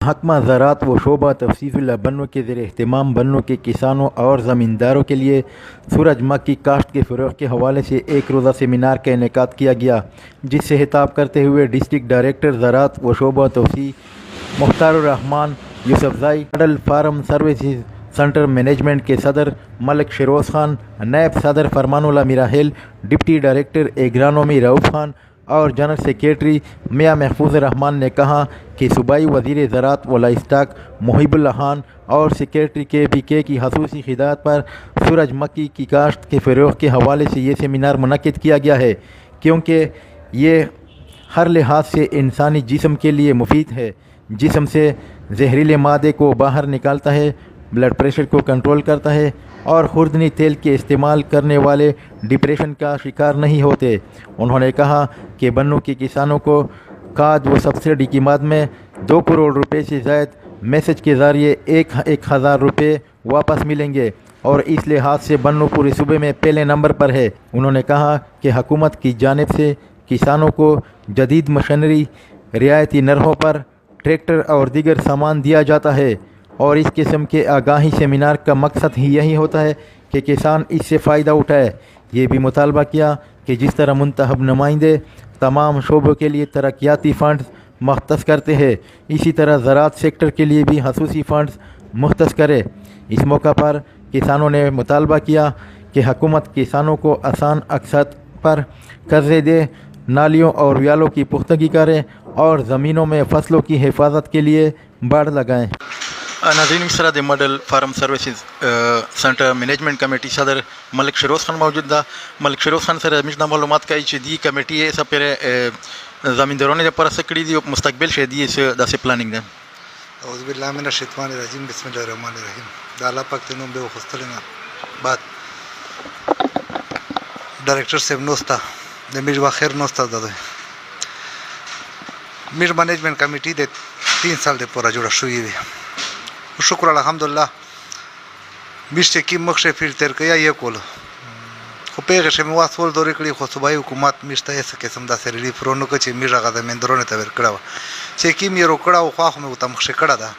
محکمہ زراعت و شعبہ تفصیل بنوں کے زیر اہتمام بنوں کے کسانوں اور زمینداروں کے لیے سورج مکھ کی کاشت کے فروغ کے حوالے سے ایک روزہ سیمینار کا انعقاد کیا گیا، جس سے خطاب کرتے ہوئے ڈسٹرکٹ ڈائریکٹر زراعت و شعبہ توسیع مختار الرحمان یوسفزئی، ماڈل فارم سروسز سینٹر مینجمنٹ کے صدر ملک شیروز خان، نائب صدر فرمان اللہ میراحیل، ڈپٹی ڈائریکٹر ایگرانومی رؤف خان اور جنرل سیکریٹری میاں محفوظ الرحمان نے کہا کہ صوبائی وزیر زراعت و لائف اسٹاک محب اللہ خان اور سیکریٹری KPK کی خصوصی ہدایت پر سورج مکھی کی کاشت کے فروغ کے حوالے سے یہ سیمینار منعقد کیا گیا ہے، کیونکہ یہ ہر لحاظ سے انسانی جسم کے لیے مفید ہے، جسم سے زہریلے مادے کو باہر نکالتا ہے، بلڈ پریشر کو کنٹرول کرتا ہے اور خوردنی تیل کے استعمال کرنے والے ڈپریشن کا شکار نہیں ہوتے۔ انہوں نے کہا کہ بنوں کے کسانوں کو کھاد و سبسڈی کی مد میں 2 کروڑ روپے سے زائد میسج کے ذریعے 1,000 روپے واپس ملیں گے اور اس لحاظ سے بنوں پورے صوبے میں پہلے نمبر پر ہے۔ انہوں نے کہا کہ حکومت کی جانب سے کسانوں کو جدید مشینری، رعایتی نرخوں پر ٹریکٹر اور دیگر سامان دیا جاتا ہے، اور اس قسم کے آگاہی سیمینار کا مقصد ہی یہی ہوتا ہے کہ کسان اس سے فائدہ اٹھائے۔ یہ بھی مطالبہ کیا کہ جس طرح منتخب نمائندے تمام شعبوں کے لیے ترقیاتی فنڈز مختص کرتے ہیں، اسی طرح زراعت سیکٹر کے لیے بھی خصوصی فنڈز مختص کرے۔ اس موقع پر کسانوں نے مطالبہ کیا کہ حکومت کسانوں کو آسان اقساط پر قرضے دے، نالیوں اور ویالوں کی پختگی کرے اور زمینوں میں فصلوں کی حفاظت کے لیے باڑ لگائیں۔ ناظرین، اس طرح ماڈل فارم سروسز سینٹر مینجمنٹ کمیٹی صدر ملک شیروز خان موجود تھا۔ ملک شیروز خان سر ہمیشہ معلومات کا دی کمیٹی ہے سب پھر زمینداروں نے پر سکڑی دی مستقبل سے دی اس داسے پلاننگ دیں۔ اعوذ باللہ من الشیطان الرجیم، بسم اللہ الرحمن الرحیم۔ دالا پاک تنوں بے خستلنا بعد ڈائریکٹر صاحب نوستا دمیر واخر نوستا دادو میر مینجمنٹ کمیٹی دے 3 سال دے پورا جوڑا شوئی ہوئی۔ شکر الحمدللہ میشتے کی مخشے پھر تیر کیا یہ کول خو پیغشے میں واسول دوری کڑی خو صوبائی حکومت میشتا ایسا قسم دا سے ریلیف رونو کچی میر آگا دا مندرون تاویر کڑا وا چیکی میرو کڑا و خواہ میں تا مخشے کڑا دا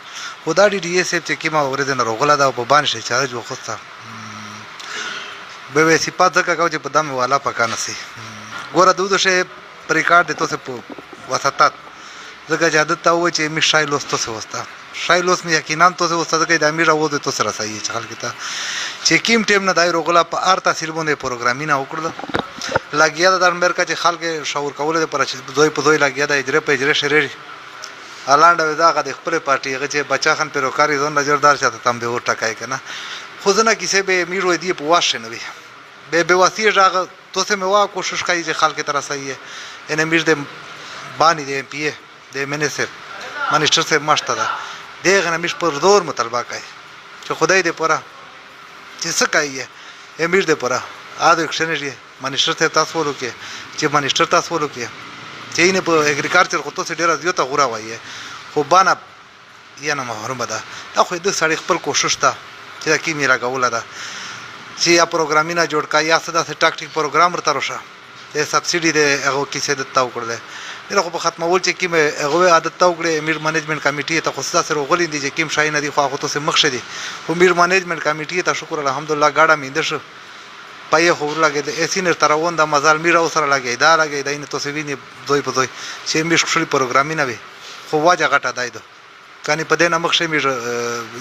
و دا ڈی یہ سیب چیکی ما وردن رو غلا دا و بانشے چارج و خستا بے ویسی پات زکا کاو چی پا میں والا پکا نسی گورا دودو شے پریکار دے تو سے واسطات زکا جادت تا ہوئے چی میش شای لوس تو سے وستا شای لوس میں یقیناً تو سے وستا زکا دا میرا وہ دے تو سے رسائی چخال کتا چیکیم ٹیم نا دائی رو غلا پا آرتا سیربون دے پروگرامی نا اکڑ دا لگیا دا در مرکا چی خال کے شعور کولے دے پرا چی دوئی پا دوئی لگیا دا اجرے پا اجرے شریری آلانڈا ویدا آقا دے خپلے پارٹی اگا چی بچا خان پیروکاری دون نجردار چاہتا تم بے ووٹا کائی کنا خوزنا کسے بے میرو دیئے پا واش شنوی بے واسی جاگا تو سے میں وا کوشش کائی چی خال کے طرح صحیح ہے انہیں میر دے بانی دے MP دے منسٹر منسٹر سے ماشتا دا دیکھ نمیش پر دور مطالبہ کائی چو خدای دے پورا چی سکائی ہے اے میر دے پورا آدھو ایکشنری ہے منسٹر سے تاسولو کیا چی منسٹر تاسولو کیا چی انہیں پا ایگریکارچر خودتو سے دیرہ دیوتا غورا وائی ہے خو بانا یہ نا محروم دا دا خوی دو ساڑی خپل کوشش تا چی دا کی میرا گولا دا چی یا پروگرامی نا جوڑ کا یا صدا سے ٹاکٹک پروگرام رتا روشا دے سبسیڈی دے اگو کسی دتا اکڑ دے میرا خوب ختمہ اول چی کیم اگوے عادت اکڑے امیر مینجمنٹ کمیٹی تا خصدا سے رو غلی دی چی کیم شائی نا دی خواہ خودتو سے مخش دی امیر مینجمنٹ کمیٹی تا شکر الحمدللہ گاڑا میندش پایه خور لگے دے ایسی نر تراون دا مزال میرا اوسر لگے دا لگے دا این تو سے ویني دوی په دوی چې مش خپل پروګرامي نه وي خو واجه غټه دای دو کانی په دې نمخ شي میر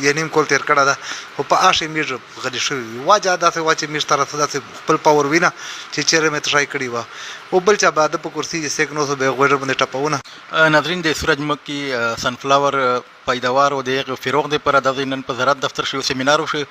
ینیم کول تیر کړه دا خو په اشه میر غلی شو واجه دا سے واچ میر طرف دا سے خپل پاور وینا چې چیرې مې ترای کړی وا او بل چا بعد په کرسی سیک نو سو به غوړ باندې ټپونه ناظرین د سورج مکھی سن فلاور پیداوار او د فروغ د پر د نن په زراعت دفتر شو سیمینار شو